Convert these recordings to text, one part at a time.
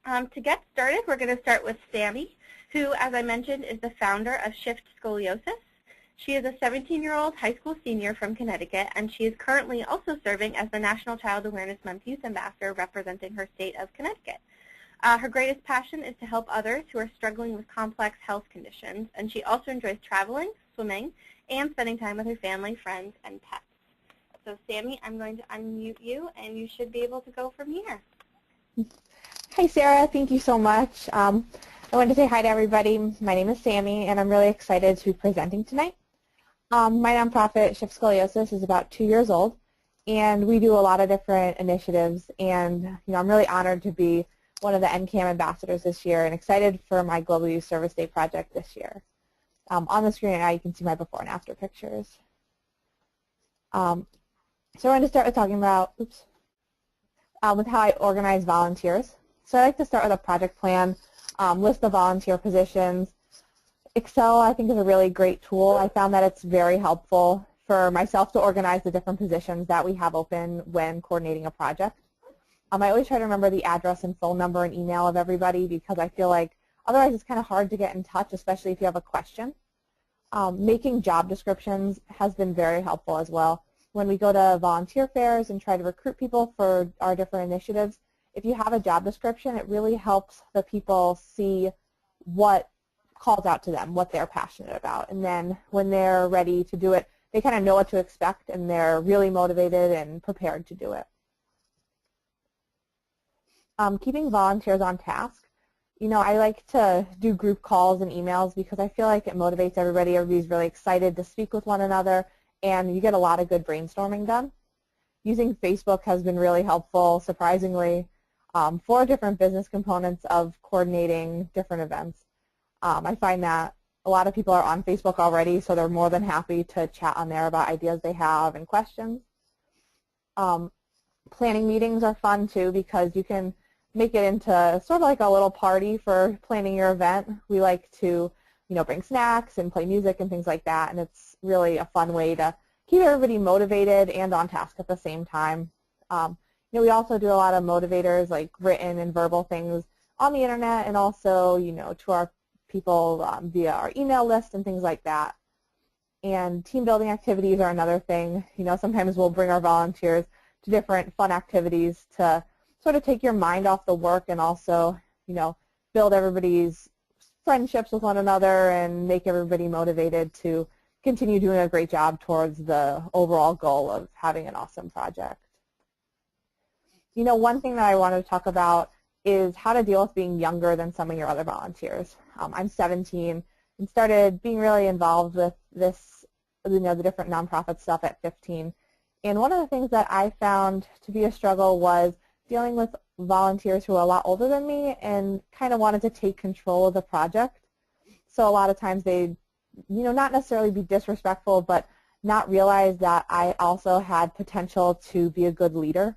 To get started, we're going to start with Sami, who, as I mentioned, is the founder of Shift Scoliosis. She is a 17-year-old high school senior from Connecticut, and she is currently also serving as the National Child Awareness Month Youth Ambassador representing her state of Connecticut. Her greatest passion is to help others who are struggling with complex health conditions, and she also enjoys traveling, swimming, and spending time with her family, friends, and pets. So Sami, I'm going to unmute you, and you should be able to go from here. Hi, Sarah. Thank you so much. I wanted to say hi to everybody. My name is Sami, and I'm really excited to be presenting tonight. My nonprofit, Shift Scoliosis, is about 2 years old, and we do a lot of different initiatives. And I'm really honored to be one of the NCAM ambassadors this year, and excited for my Global Youth Service Day project this year. On the screen right now, you can see my before and after pictures. So I wanted to start with talking about, with how I organize volunteers. So I like to start with a project plan, list the volunteer positions. Excel, I think, is a really great tool. I found that it's very helpful for myself to organize the different positions that we have open when coordinating a project. I always try to remember the address and phone number and email of everybody, because I feel like otherwise it's kind of hard to get in touch, especially if you have a question. Making job descriptions has been very helpful as well. When we go to volunteer fairs and try to recruit people for our different initiatives, if you have a job description, it really helps the people see what calls out to them, what they're passionate about. And then when they're ready to do it, they kind of know what to expect, and they're really motivated and prepared to do it. Keeping volunteers on task. I like to do group calls and emails because I feel like it motivates everybody. Everybody's really excited to speak with one another, and you get a lot of good brainstorming done. Using Facebook has been really helpful, surprisingly, for different business components of coordinating different events. I find that a lot of people are on Facebook already, so they're more than happy to chat on there about ideas they have and questions. Planning meetings are fun too, because you can make it into sort of like a little party for planning your event. We like to, bring snacks and play music and things like that, and it's really a fun way to keep everybody motivated and on task at the same time. We also do a lot of motivators, like written and verbal things on the internet, and also, to our people via our email list and things like that. And team building activities are another thing. Sometimes we'll bring our volunteers to different fun activities to sort of take your mind off the work, and also, build everybody's friendships with one another and make everybody motivated to continue doing a great job towards the overall goal of having an awesome project. One thing that I wanted to talk about is how to deal with being younger than some of your other volunteers. I'm 17 and started being really involved with this, the different nonprofit stuff at 15. And one of the things that I found to be a struggle was dealing with volunteers who are a lot older than me and kind of wanted to take control of the project. So a lot of times they, not necessarily be disrespectful, but not realize that I also had potential to be a good leader.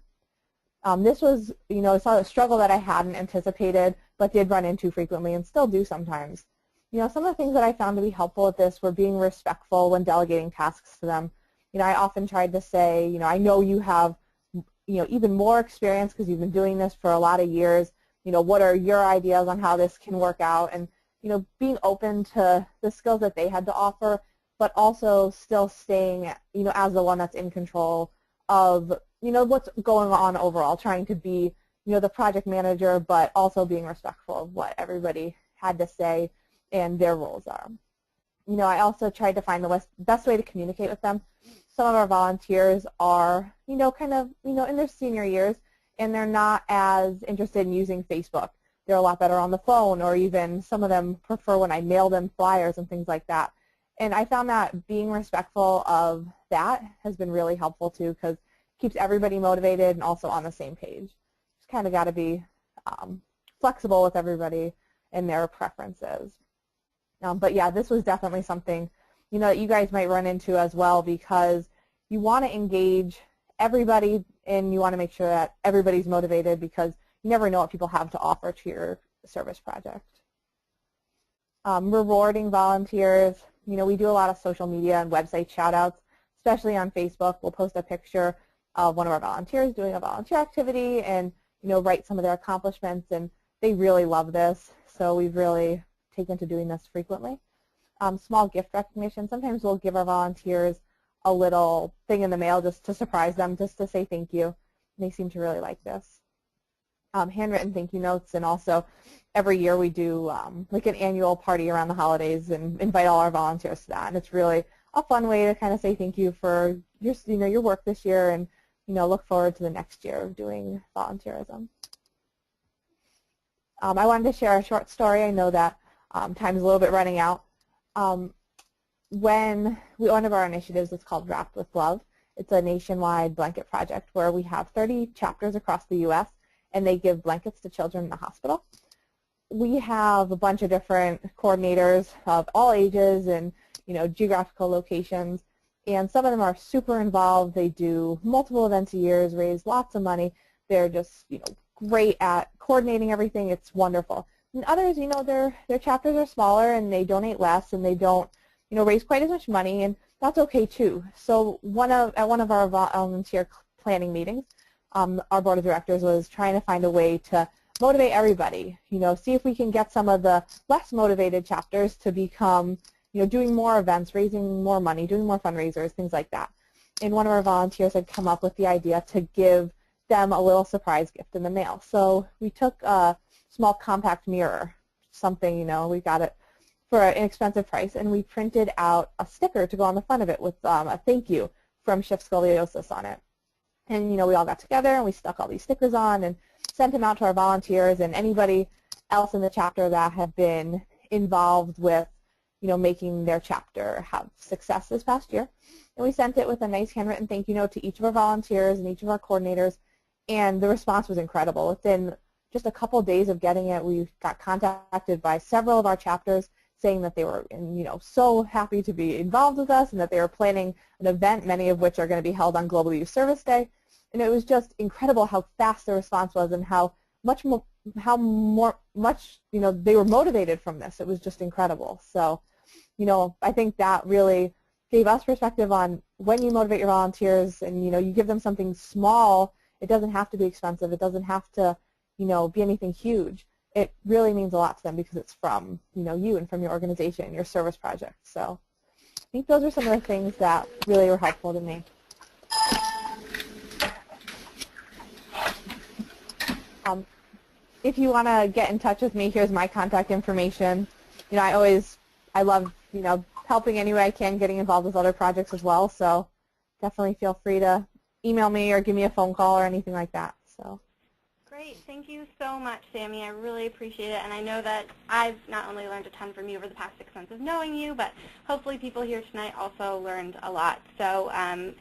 This was, it's a struggle that I hadn't anticipated, but did run into frequently and still do sometimes. Some of the things that I found to be helpful with this were being respectful when delegating tasks to them. I often tried to say, I know you have, even more experience because you've been doing this for a lot of years. What are your ideas on how this can work out? And, being open to the skills that they had to offer, but also still staying, as the one that's in control of, what's going on overall, trying to be, the project manager, but also being respectful of what everybody had to say and their roles are. I also tried to find the best way to communicate with them. Some of our volunteers are, kind of, in their senior years, and they're not as interested in using Facebook. They're a lot better on the phone, or even some of them prefer when I mail them flyers and things like that. And I found that being respectful of that has been really helpful too, because it keeps everybody motivated and also on the same page. Just kind of got to be flexible with everybody and their preferences. But yeah, this was definitely something that you guys might run into as well, because you want to engage everybody and you want to make sure that everybody's motivated, because you never know what people have to offer to your service project. Rewarding volunteers. We do a lot of social media and website shout-outs, especially on Facebook. We'll post a picture of one of our volunteers doing a volunteer activity and, write some of their accomplishments. And they really love this, so we've really taken to doing this frequently. Small gift recognition. Sometimes we'll give our volunteers a little thing in the mail just to surprise them, just to say thank you. They seem to really like this. Handwritten thank you notes, and also every year we do like an annual party around the holidays and invite all our volunteers to that. And it's really a fun way to kind of say thank you for your work this year, and look forward to the next year of doing volunteerism. I wanted to share a short story. I know that time's a little bit running out. One of our initiatives is called Wrapped with Love. It's a nationwide blanket project where we have 30 chapters across the U.S. and they give blankets to children in the hospital. We have a bunch of different coordinators of all ages and geographical locations, and some of them are super involved. They do multiple events a year, raise lots of money. They're just great at coordinating everything. It's wonderful. And others, their chapters are smaller and they donate less and they don't raise quite as much money, and that's okay too. So at one of our volunteer planning meetings, our board of directors was trying to find a way to motivate everybody, see if we can get some of the less motivated chapters to become, doing more events, raising more money, doing more fundraisers, things like that. And one of our volunteers had come up with the idea to give them a little surprise gift in the mail. So we took a small compact mirror, something, we got it for an inexpensive price, and we printed out a sticker to go on the front of it with a thank you from Shift Scoliosis on it. And we all got together and we stuck all these stickers on and sent them out to our volunteers and anybody else in the chapter that had been involved with making their chapter have success this past year. And we sent it with a nice handwritten thank you note to each of our volunteers and each of our coordinators, and the response was incredible. Within just a couple days of getting it, we got contacted by several of our chapters saying that they were so happy to be involved with us and that they were planning an event, many of which are going to be held on Global Youth Service Day. And it was just incredible how fast the response was and how much they were motivated from this. It was just incredible. So, I think that really gave us perspective on when you motivate your volunteers and you give them something small. It doesn't have to be expensive. It doesn't have to be anything huge. It really means a lot to them because it's from you and from your organization, your service project. So I think those are some of the things that really were helpful to me. If you want to get in touch with me, here's my contact information. I love helping any way I can, getting involved with other projects as well. So definitely feel free to email me or give me a phone call or anything like that. So. Great. Thank you so much, Sami. I really appreciate it. And I know that I've not only learned a ton from you over the past 6 months of knowing you, but hopefully people here tonight also learned a lot. So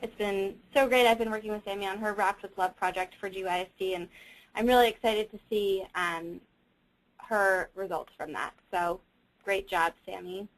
it's been so great. I've been working with Sami on her Wrapped with Love project for GYSD, and I'm really excited to see her results from that. So great job, Sami.